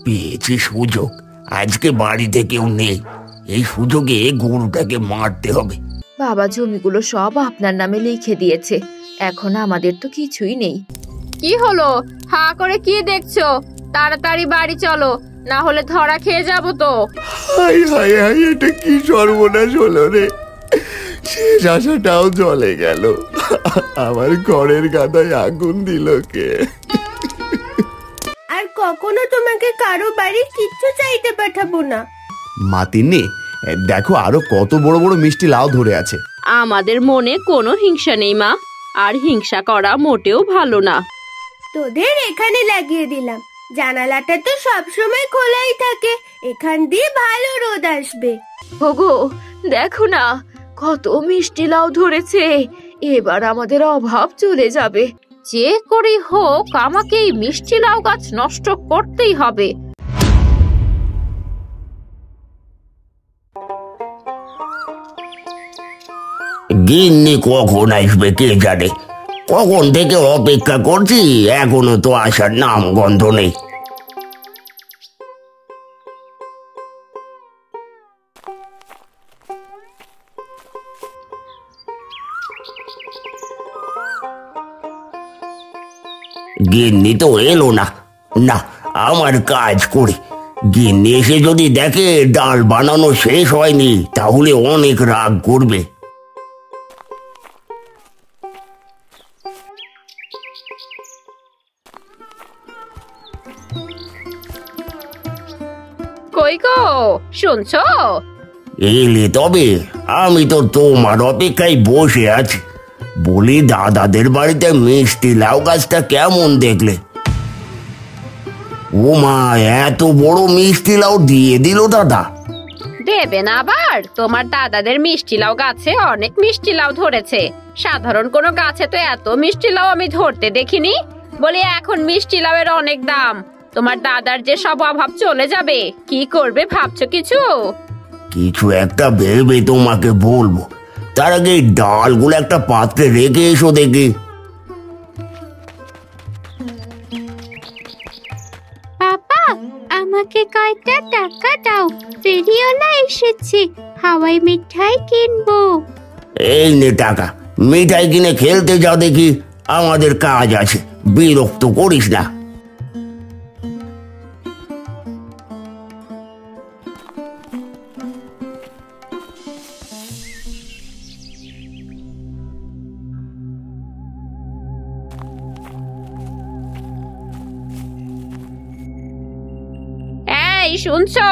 পেয়েছি সুযোগ। আজকে বাড়িতে কেউ নেই, এই সুযোগে গরুটাকে মারতে হবে। বাবা জমিগুলো সব আপনার নামে লিখে দিয়েছে, এখন আমাদের তো কিছুই নেই। কি হলো, হা করে কি দেখছো? তাড়াতাড়ি বাড়ি চলো, না হলে ধরা খেয়ে যাবো তো। হাই হাই হাই, এটা কি সর্বনাশ হলো রে! শেষ আশাটাও জ্বলে গেল। আমার ঘরের গাদায় আগুন দিল কে? আর কখনো তোমাকে কারো বাড়ি কিচ্ছু চাইতে পাঠাবো না। মা তিন্নি, দেখো আরো কত বড় বড় মিষ্টি লাউ ধরে আছে। আমাদের মনে কোনো হিংসা নেই মা, আর হিংসা করা মোটেও ভালো না। তোদের এখানে লাগিয়ে দিলাম, জানালাটা তো সবসময় খোলাই থাকে, এখান দিয়ে ভালো রোদ আসবে। ওগো দেখো না, কত মিষ্টি লাউ ধরেছে, এবার আমাদের অভাব চলে যাবে। যে করে হোক আমাকে এই মিষ্টি লাউ গাছ নষ্ট করতেই হবে। গিন্নি কখন আসবে কে জানে, কখন থেকে অপেক্ষা করছি, এখনো তো আসার নাম গন্ধ নেই। গিন্নি তো এলো না। না, আমার কাজ করে গিন্নি এসে যদি দেখে ডাল বানানো শেষ হয়নি, তাহলে অনেক রাগ করবে। কই গো, শুনছো? এলে তবে, আমি তো তোমার অপেক্ষায় বসে আছি। বলি, দাদাদের বাড়িতে মিষ্টি লাউ গাছটা কেমন দেখলে? ও মা, এত বড় মিষ্টি লাউ দিয়ে দিল দাদা। দেবে না আবার? তোমার দাদাদের মিষ্টি লাউ গাছে অনেক মিষ্টি লাউ ধরেছে, সাধারণ কোনো গাছে তো এত মিষ্টি লাউ আমি ধরতে দেখিনি। বলি, এখন মিষ্টি লাউয়ের অনেক দাম, তোমার দাদার যে সব অভাব চলে যাবে, কি করবে ভাবছো কিছু? কিছু একটা ভেবে তোমাকে বলবো, তার আগে এই ডালগুলো একটা পাত্রে রেখে এসো দেখি। বাবা, আমাকে কয়টা টাকা দাও, ফেরিওয়ালা এসেছে, হাওয়াই মিঠাই কিনবো। এই নে টাকা, মিঠাই কিনে খেলতে যাও দেখি, আমাদের কাজ আছে, বিরক্ত করিস না। এই শুনছো?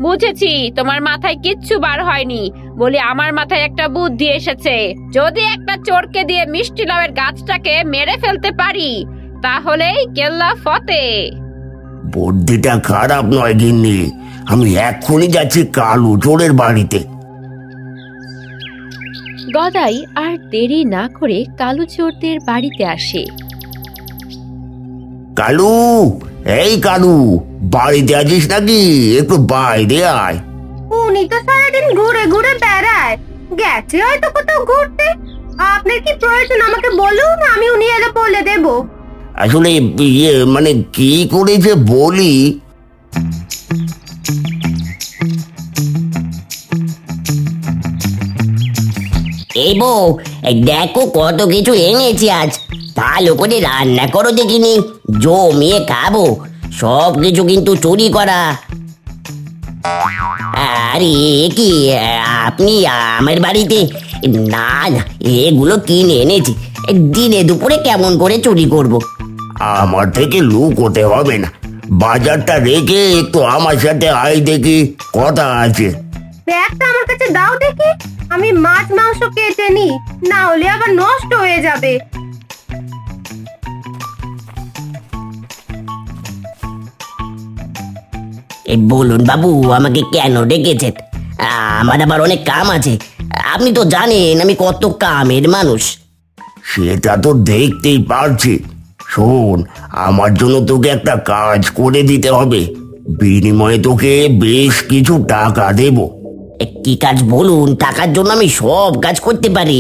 বুঝেছি তোমার মাথায় কিচ্ছু বার হয়নি। বলি, আমার মাথায় একটা বুদ্ধি এসেছে, যদি একটা চোরকে দিয়ে মিষ্টি লাউয়ের গাছটাকে মেরে ফেলতে পারি, তাহলেই কেল্লা ফতে। বুদ্ধিটা খারাপ নয় গিন্নি, আমি এক্ষুনি যাচ্ছি কালু চোরের বাড়িতে। গদাই আর দেরি না করে কালু চোরদের বাড়িতে আসে। কালু, এই কালু, বাড়িতে আছিস নাকি? একটু বাইরে আয়। উনি তো সারাদিন ঘুরে ঘুরে বেড়ায়, গেছে হয়তো কোথাও ঘুরতে। আপনার কি প্রয়োজন আমাকে বলুন, আমি উনি এলে বলে দেব। আসলে মানে কি করে যে বলি। এই বউ, দেখো কত কিছু এনেছি আজ, ভালো করে রান্না করো দেখিনি, জমিয়ে খাবো। সব কিছু কিন্তু চুরি করা। আরে কি, আপনি আমার বাড়িতে? না না, এগুলো কিনে এনেছি, দিনে দুপুরে কেমন করে চুরি করব? আমার থেকে লুকোতে হবে না, বাজারটা রেখে একটু আমার সাথে আয় দেখি, কথা আছে। ব্যাগটা আমার কাছে দাও দেখি, আমি মাছ মাংস কেটে নি, না হলে আবার নষ্ট হয়ে যাবে। বলুন বাবু, আমাকে কেন ডেকেছেন? আমার আবার অনেক কাম আছে, আপনি তো জানেন আমি কত কামের মানুষ। সেটা তো দেখতেই পারছি। শোন, আমার জন্য তোকে একটা কাজ করে দিতে হবে, বিনিময়ে তোকে বেশ কিছু টাকা দেব। কি কাজ বলুন? টাকার জন্য আমি সব কাজ করতে পারি।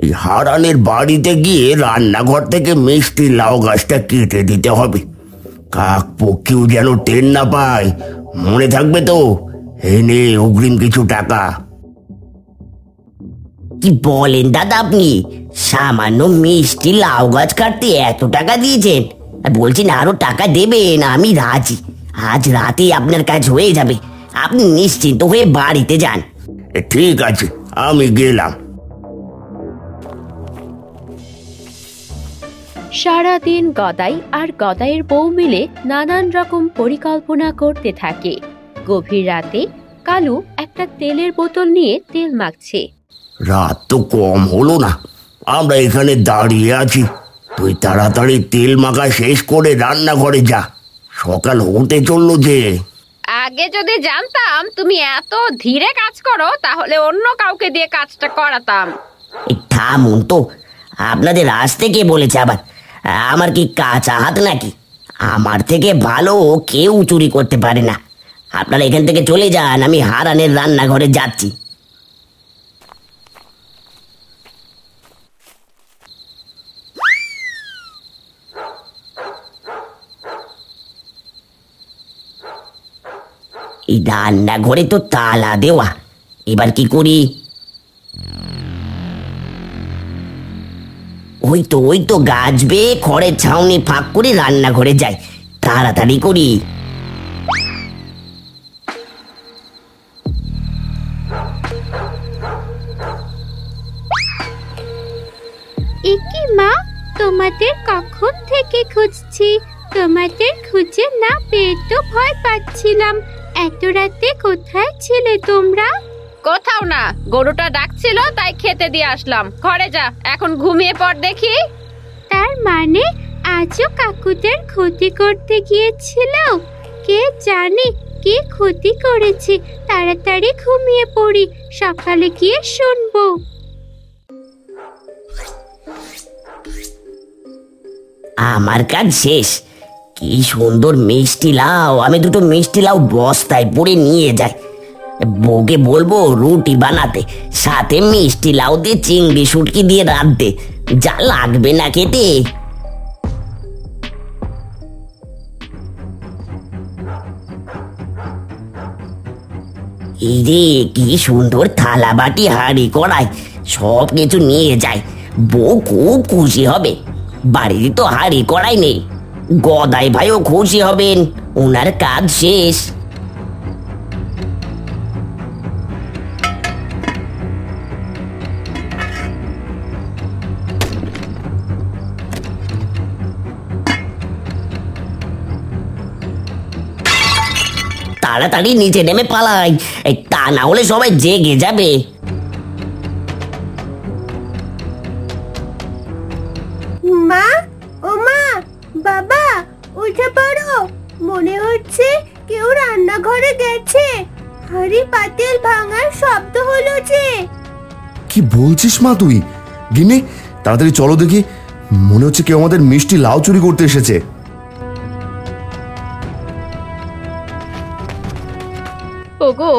এই হারানের বাড়িতে গিয়ে রান্নাঘর থেকে মিষ্টি লাউ গাছটা কেটে দিতে হবে। কাক পক্ষীও যেন টের না পায়, মনে থাকবে তো? এই নে অগ্রিম কিছু টাকা। কি বলেন দাদা আপনি? সামান্য মিষ্টি লাউ গাছ কাটতে এত টাকা দিয়েছেন? আর বলছেন আরো টাকা দেবেন? আমি রাজি, আজ রাতেই আপনার কাজ হয়ে যাবে। আপনি নিশ্চিন্ত হয়ে বাড়িতে যান। ঠিক আছে, আমি গেলাম। সারাদিন গদাই আর গদাইয়ের বউ মিলে নানান রকম পরিকল্পনা করতে থাকে। গভীর রাতে কালু একটা তেলের বোতল নিয়ে তেল মাখছে। রাত তো কম হলো না, আমরা এখানে দাঁড়িয়ে আছি। তুই তাড়াতাড়ি তেল মাখা শেষ করে রান্নাঘরে যা, সকাল হতে চললো যে। আগে যদি জানতাম তুমি এত ধীরে কাজ করো তাহলে অন্য কাউকে দিয়ে কাজটা করাতাম। এই থামুন তো, আপনাদের আসতে কে বলেছে আবার? আমার কি কাঁচা হাত নাকি? আমার থেকে ভালো কেউ চুরি করতে পারে না। আপনারা এখান থেকে চলে যান, আমি হারানের রান্নাঘরে যাচ্ছি। এই রান্নাঘরে তো তালা দেওয়া, এবার কি করি? ওই তো গাছ বেয়ে খড়ের ছাউনি ফাঁক করে রান্নাঘরে যাই, তাড়াতাড়ি করি। একি মা, তোমাদের কখন থেকে খুঁজছি, তোমাদের খুঁজে না পেয়ে তো ভয় পাচ্ছিলাম। এত রাতে কোথায় ছিলে তোমরা? কোথাও না, গরুটা ডাকছিল তাই খেতে দিয়ে আসলাম। ঘরে যা, এখন ঘুমিয়ে পড় দেখি। তার মানে আজও কাকুদের ক্ষতি করতে গিয়েছিল? কে জানে কি ক্ষতি করেছে। তাড়াতাড়ি ঘুমিয়ে পড়ি, সকালে গিয়ে শুনবো। আমার কাজ শেষ। কি সুন্দর মিষ্টি লাউ! আমি দুটো মিষ্টি লাউ বস্তায় পরে নিয়ে যাই, বউকে বলবো রুটি বানাতে, সাথে মিষ্টি লাউ দিয়ে চিংড়ি শুটকি দিয়ে রাঁধতে, যা লাগবে না খেতে। এই রে, কি সুন্দর থালা বাটি হাঁড়ি কড়াই সব কিছু নিয়ে যাই, বউ খুব খুশি হবে। বাড়িতে তো হাঁড়ি কড়াই নেই, গদাই ভাইও খুশি হবেন, ওনার কাজ শেষ। তাড়াতাড়ি নিচে নেমে পালাই, তা না হলে সবাই জেগে যাবে। মা, ও মা, বাবা, উঠে পড়ো। মনে হচ্ছে কেউ রান্নাঘরে গেছে। হাঁড়ি পাতিল ভাঙার শব্দ হলো যে। কি বলছিস মা তুই? গিন্নি, তাড়াতাড়ি চলো দেখি, মনে হচ্ছে কেউ আমাদের মিষ্টি লাউ চুরি করতে এসেছে। ওগো,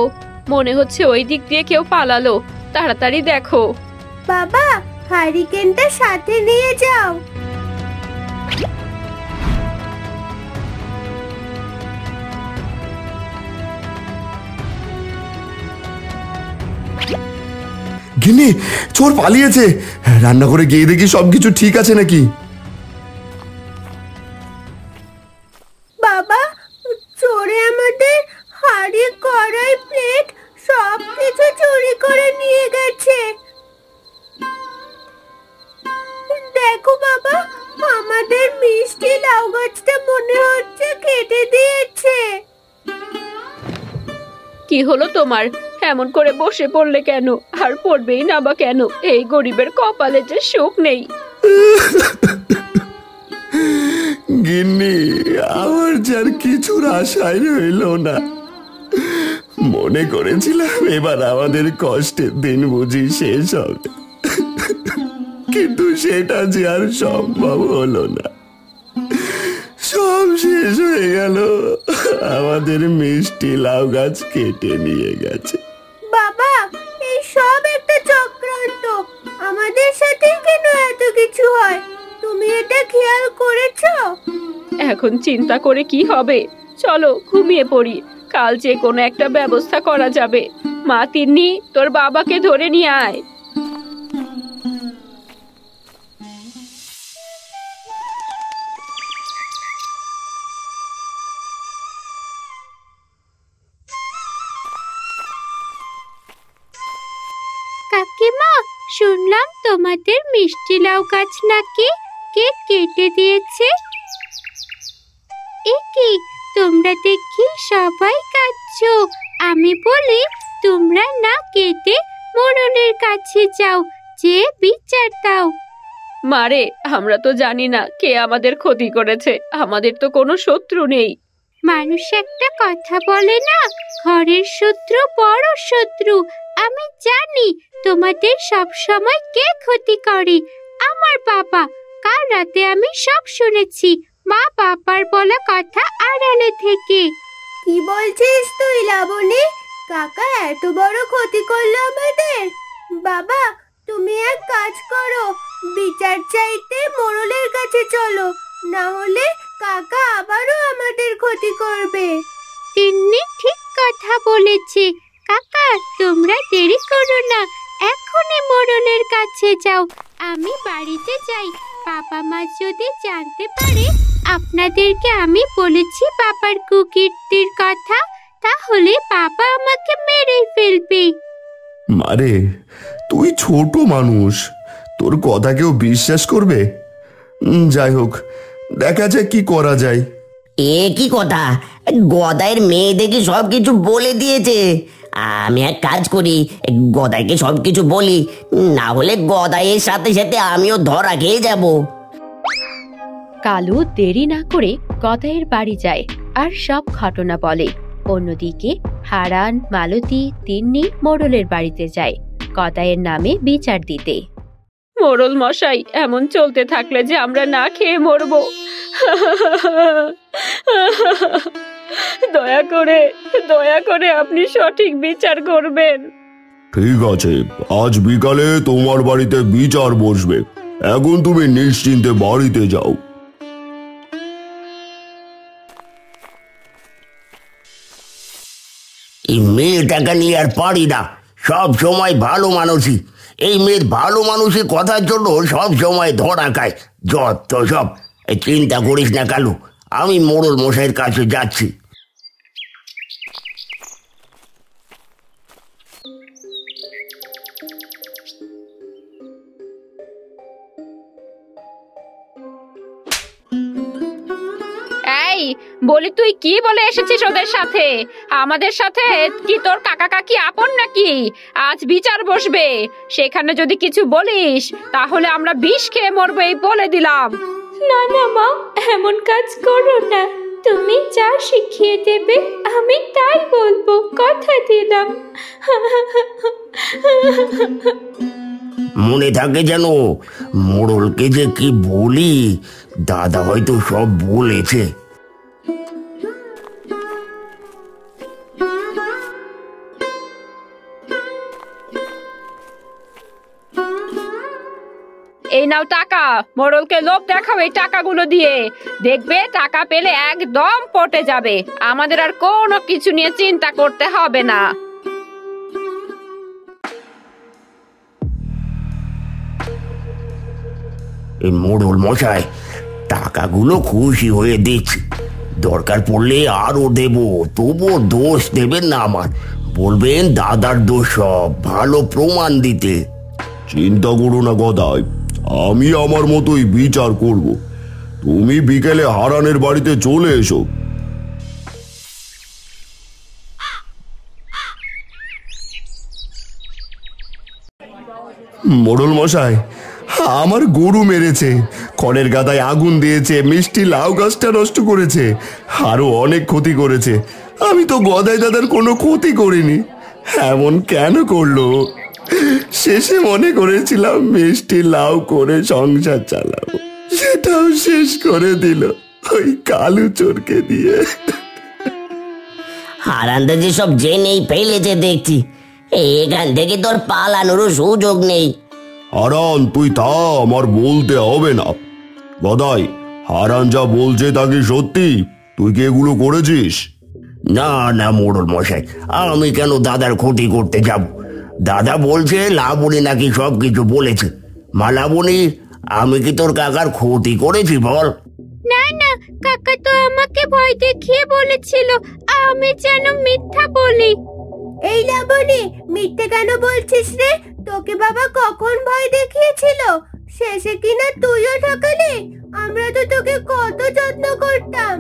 মনে হচ্ছে ওই দিক দিয়ে কেউ পালালো, তাড়াতাড়ি দেখো। বাবা, হারিকেনটা সাথে নিয়ে যাও। গিন্নি, চোর পালিয়েছে। রান্নাঘরে গিয়ে দেখি সবকিছু ঠিক আছে নাকি। বাবা, চোরে আমাদের হাঁড়ি কড়াই প্লেট সবকিছু চুরি করে নিয়ে গেছে। দেখো বাবা, আমাদের মিষ্টি লাউ গাছটা মনে হচ্ছে কেটে দিয়েছে। কি হলো তোমার? এমন করে বসে পড়লে কেন? আর পড়বেই না বা কেন? এই গরিবের কপালে যে সুখ নেই। গিন্নি, আমার যার কিছুর আশাই রইল না। মনে করেছিলাম এবার আমাদের কষ্টের দিন বুঝি শেষ হবে, কিন্তু সেটা যে আর সম্ভব হলো না। সব শেষ হয়ে গেল, আমাদের মিষ্টি লাউ গাছ কেটে নিয়ে গেছে। বাবা, এই সব একটা চক্রান্ত। আমাদের সাথে কেন এত কিছু হয়? তুমি এটা খেয়াল করেছো? এখন চিন্তা করে কি হবে? চলো ঘুমিয়ে পড়ি, কাল যে কোনো একটা ব্যবস্থা করা যাবে। মা তিন্নি, তোর বাবাকে ধরে নিয়ে আয়। কাকিমা, শুনলাম তোমাদের মিষ্টি লাউ গাছ নাকি কে কেটে দিয়েছে। এ কি, তোমরা দেখি সবাই কাঁদছো। আমি বলি তোমরা না কেটে মোড়লের কাছে যাও, যে বিচার দাও। মারে, আমরা তো জানি না কে আমাদের ক্ষতি করেছে, আমাদের তো কোনো শত্রু নেই। মানুষ একটা কথা বলে না, ঘরের শত্রু বড় শত্রু। আমি জানি তোমাদের সব সময় কে ক্ষতি করে। আমার বাবা, কাল রাতে আমি সব শুনেছি, মা বাবার বলা কথা আড়ালে থেকে। কি বলছিস তুই লাবণী? কাকা এত বড় ক্ষতি করলো আমাদের? বাবা, তুমি এক কাজ করো, বিচার চাইতে মোড়লের কাছে চলো, না হলে কাকা আবারও আমাদের ক্ষতি করবে। তিন্নি ঠিক কথা বলেছে। কাকা, তোমরা দেরি করো না, এখনই মোড়লের কাছে যাও। আমি বাড়িতে যাই, বাবা মা যদি জানতে পারে আপনাদেরকে আমি বলেছি বাবার কুকীর্তির কথা, তাহলে বাবা আমাকে মেরে ফেলবে। মারে, তুই ছোট মানুষ, তোর কথা কেউ বিশ্বাস করবে? যাই হোক, দেখা যাক কি করা যায়। এ কি কথা, গদাইয়ের মেয়ে দেখি সবকিছু বলে দিয়েছে। আমি এক কাজ করি, গদাইকে সবকিছু বলি, না হলে গদাইয়ের সাথে সাথে আমিও ধরা খেয়ে যাব। কালু দেরি না করে গদাইয়ের বাড়ি যায় আর সব ঘটনা বলে। অন্যদিকে হারান, মালতী, তিন্নি মোড়লের বাড়িতে যায় গদাইয়ের নামে বিচার দিতে। মোড়ল মশাই, এমন চলতে থাকলে যে আমরা না খেয়ে মরবো। দয়া করে আপনি সঠিক বিচার করবেন। ঠিক আছে, আজ বিকালে তোমার বাড়িতে বিচার বসবে। এখন তুমি নিশ্চিন্তে বাড়িতে যাও। এই মেয়েটাকে নিয়ে আর পারি না, সব সময় ভালো মানুষই। এই মেয়ের ভালো মানুষের কথার জন্য সব সময় ধরা খায়। যত সব। চিন্তা করিস না কালু, আমি মোড়ল মশাইয়ের কাছে যাচ্ছি। এই বলি, তুই কি বলে এসেছিস ওদের সাথে? আমাদের সাথে কি তোর কাকা কাকি আপন নাকি? আজ বিচার বসবে, সেখানে যদি কিছু বলিস তাহলে আমরা বিষ খেয়ে মরবো, এই বলে দিলাম। না না মা, এমন কাজ করো না। তুমি যা শিখিয়ে দেবে আমি তাই বলবো, কথা দিলাম। মনে থাকে যেন, মোড়লকে যে কি বলি, দাদা হয়তো সব বলেছে। এই নাও টাকা, মোড়লকে লোভ দেখাও এই টাকাগুলো দিয়ে। দেখবে টাকা পেলে একদম পটে যাবে, আমাদের আর কোনো কিছু নিয়ে চিন্তা করতে হবে না। এই মোড়ল মশাই, টাকাগুলো খুশি হয়ে দিচ্ছি, দরকার পড়লে আরো দেব, তবুও দোষ দেবেন না আমার। বলবেন দাদার দোষ, সব ভালো প্রমাণ দিতে। চিন্তা করো না গদাই, আমি আমার মতোই বিচার করব। তুমি বিকেলে হারানের বাড়িতে চলে এসো। মোড়ল মশাই, আমার গরু মেরেছে, খড়ের গাদায় আগুন দিয়েছে, মিষ্টি লাউ গাছটা নষ্ট করেছে, আরো অনেক ক্ষতি করেছে। আমি তো গদাই দাদার কোনো ক্ষতি করিনি, এমন কেন করলো? শেষে মনে করেছিলাম মিষ্টি লাউ করে সংসার চালাবো, সেটাও শেষ করে দিল ওই কালু চোরকে দিয়ে। হারানদা যে সব জেনেই ফেলেছে দেখছি, এখান থেকে তোর পালানোরও সুযোগ নেই। হারান, তুই তা আমার বলতে হবে না। গদাই, হারান যা বলছে তা কি সত্যি? তুই কি এগুলো করেছিস? না না মোড়ল মশাই, আমি কেন দাদার ক্ষতি করতে যাব? দাদা বলছে লাবণী নাকি সবকিছু বলেছে। মা লাবণী, আমি কি তোর কাকার ক্ষতি করেছি বল? না না, কাকা তো আমাকে ভয় দেখিয়ে বলেছিল আমি যেন মিথ্যা বলি। এই লাবণী, মিথ্যে কেন বলছিস রে? তোকে বাবা কখন ভয় দেখিয়েছিল? শেষে কিনা তুইও ঠকালি। আমরা তো তোকে কত যত্ন করতাম।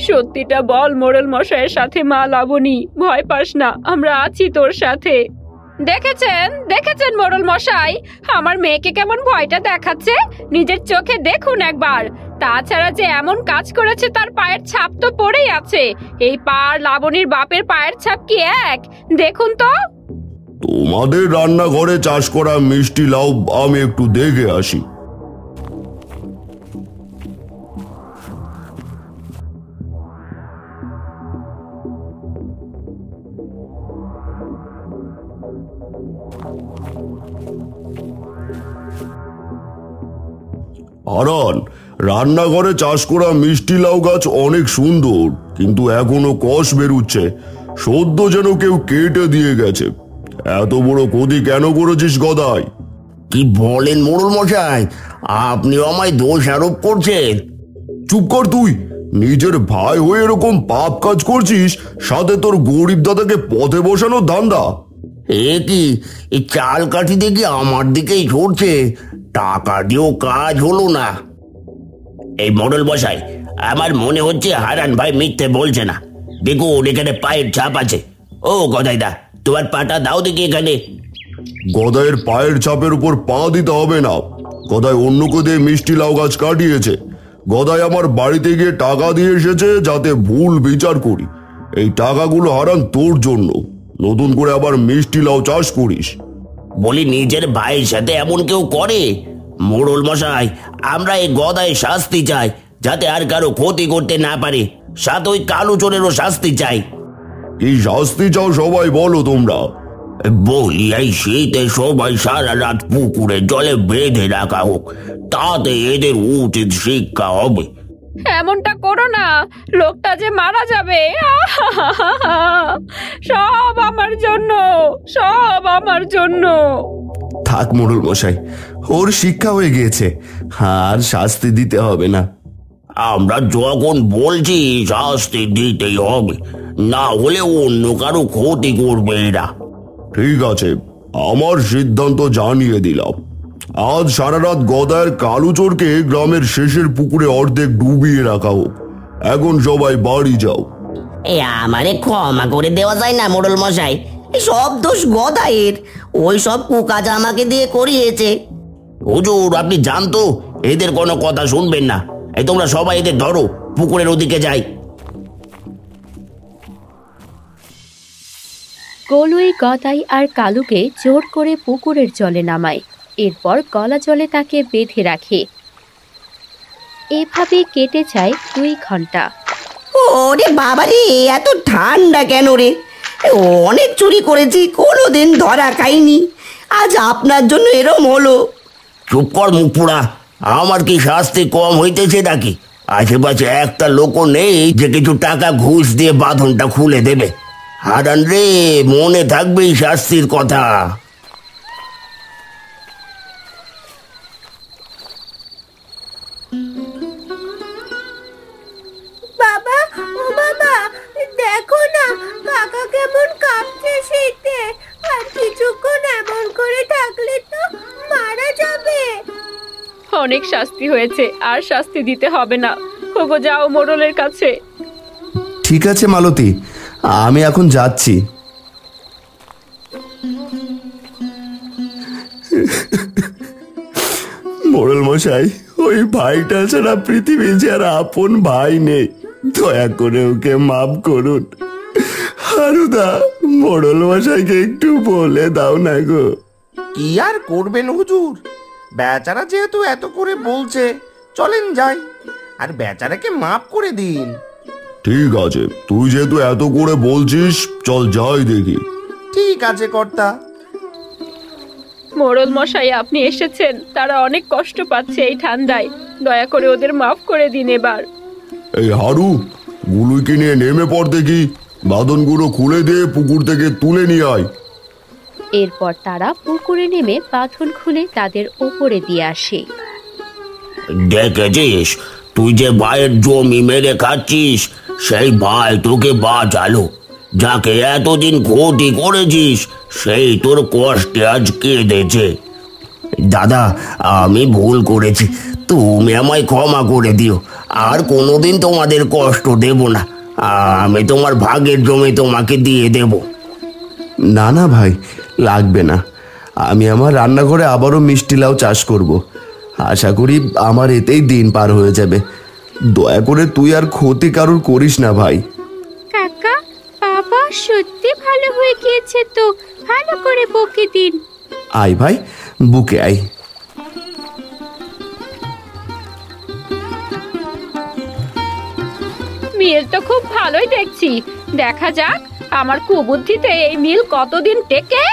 সত্যিটা বল মোড়ল মশাইয়ের সাথে মা লাবণী, ভয় পাস না, আমরা আছি তোর সাথে। দেখেছেন মোড়ল মশাই, আমার মেয়েকে কেমন ভয়টা দেখাচ্ছে? নিজের চোখে দেখুন একবার। তাছাড়া যে এমন কাজ করেছে তার পায়ের ছাপ তো পড়েই আছে। এই পা আর লাবণীর বাপের পায়ের ছাপ কি এক? দেখুন তো। তোমাদের রান্নাঘরে চাষ করা মিষ্টি লাউ আমি একটু দেখে আসি। হারান, রান্নাঘরে চাষ করা মিষ্টি লাউ গাছ অনেক সুন্দর, কিন্তু এখনো কষ বেরুচ্ছে, সদ্য যেন কেউ কেটে দিয়ে গেছে। এত বড় ক্ষতি কেন করেছিস গদাই? কি বলেন মোড়ল মশাই, আপনি আমায় দোষ আরোপ করছেন? চুপ কর তুই। নিজের ভাই হয়ে এরকম পাপ কাজ করছিস, সাথে তোর গরিব দাদাকে পথে বসানো ধান্দা। এ কি, এই চাল কাঠি দেখি আমার দিকেই ছড়ছে। টাকা দিয়েও কাজ হলো না। এই মোড়ল মশাই, আমার মনে হচ্ছে হারান ভাই মিথ্যে বলছে না। দেখুন, এখানে পায়ের ছাপ আছে। ও গদাইদা, তোমার পাটা দাও দেখি এখানে। গদাইয়ের পায়ের ছাপের উপর পা দিতে হবে না। গদাই অন্যকে দিয়ে মিষ্টি লাউ গাছ কাটিয়েছে। গদাই আমার বাড়িতে গিয়ে টাকা দিয়ে এসেছে যাতে ভুল বিচার করি। এই টাকাগুলো হারান তোর জন্য। নতুন করে আবার মিষ্টি লাউ চাষ করিস। বলি, নিজের ভাইয়ের সাথে এমন কেউ করে? মোড়ল মশাই, আমরা এই গদায় শাস্তি চাই, যাতে আর কারো ক্ষতি করতে না পারে। সাথে ওই কালো চোরেরও শাস্তি চাই। কি শাস্তি চাও সবাই বলো তোমরা? বলি, এই শীতে সবাই সারা রাত পুকুরে জলে বেঁধে রাখা হোক, তাতে এদের উচিত শিক্ষা হবে। এমনটা করো না, লোকটা যে মারা যাবে। সব আমার জন্য, সব আমার জন্য। থাক মোড়ল মশাই, ওর শিক্ষা হয়ে গিয়েছে, আর শাস্তি দিতে হবে না। আমরা যখন বলছি শাস্তি দিতেই হবে, না হলে অন্য কারো ক্ষতি করবে এরা। ঠিক আছে, আমার সিদ্ধান্ত জানিয়ে দিলাম। আজ সারা রাত গদায়ের কালু চোরকে গ্রামের শেষের পুকুরে অর্ধেক ডুবিয়ে রাখা হোক। এখন সবাই বাড়ি যাও। এ আমারে ক্ষমা করে দেওয়া যায় না মোড়ল মশাই? সব দোষ গদাইয়ের, ওই সব কুকাজ আমাকে দিয়ে করিয়েছে। হুজুর, আপনি জানতো এদের কোনো কথা শুনবেন না। এই তোমরা সবাই এদের ধরো, পুকুরের ওদিকে যাই। গোলুই গদাই আর কালুকে জোর করে পুকুরের জলে নামায়, এরপর গলা জলে তাকে বেঁধে রাখে। এভাবে কেটে যায় 2 ঘন্টা। ওরে বাবারে, এত ঠান্ডা কেন রে? অনেক চুরি করেছি, কোনোদিন ধরা খাইনি, আজ আপনার জন্য এরম হলো। চুপ কর মুখ পোড়া, আমার কি শাস্তি কম হইতেছে নাকি? আশেপাশে একটা লোকও নেই যে কিছু টাকা ঘুষ দিয়ে বাঁধনটা খুলে দেবে। হারান রে, মনে থাকবে এই শাস্তির কথা। বাবা, ও বাবা, দেখো না কাকা কেমন কাঁপছে শীতে। আর কিছুক্ষণ এমন করে থাকলে তো মারা যাবে। অনেক শাস্তি হয়েছে, আর শাস্তি দিতে হবে না। ওগো, যাও মোড়লের কাছে। ঠিক আছে মালতী, আমি এখন যাচ্ছি। মোড়ল মশাই, ওই ভাইটা ছাড়া পৃথিবী যার আপন ভাই নেই, দয়া করে ওকে মাফ করুন। হারুদা, মোড়ল মশাইকে একটু বলে দাও না গো। কি আর করবেন হুজুর, বেচারা যেহেতু এত করে বলছে, চলেন যাই, আর বেচারাকে মাফ করে দিন। ঠিক আছে, তুই যেহেতু এত করে বলছিস, চল যাই দেখি। ঠিক আছে কর্তা। মোড়ল মশাই, আপনি এসেছেন, তারা অনেক কষ্ট পাচ্ছে এই ঠান্ডায়। দয়া করে ওদের মাফ করে দিন এবার। এই হারু, গুলুইকে নিয়ে নেমে পড় দেখি। বাঁধনগুলো খুলে দিয়ে পুকুর থেকে তুলে নিয়ে আয়। এরপর তারা পুকুরে নেমে বাঁধন খুলে তাদের ওপরে দিয়ে আসে। দেখেছিস, তুই যে ভাইয়ের জমি মেরে খাচ্ছিস, সেই ভাই তোকে বাঁচালো। যাকে এতদিন ক্ষতি করেছিস, সেই তোর কষ্টে আজ কেঁদেছে। দাদা, আমি ভুল করেছি, তুমি আমায় ক্ষমা করে দিও। আর কোনোদিন তোমাদের কষ্ট দেব না। আমি তোমার ভাগের জমি তোমাকে দিয়ে দেব। না না ভাই, লাগবে না। আমি আমার রান্নাঘরে আবারও মিষ্টি লাউ চাষ করব। আশা করি আমার এতেই দিন পার হয়ে যাবে। দয়া করে তুই আর ক্ষতি কারুর করিস না ভাই। কাকা, বাবা সত্যি ভালো হয়ে গিয়েছে তো, ভালো করে বকে দিন। আয় ভাই, বুকে আয়। মিল তো খুব ভালোই দেখছি। দেখা যাক আমার কুবুদ্ধিতে এই মিল কতদিন টেকে।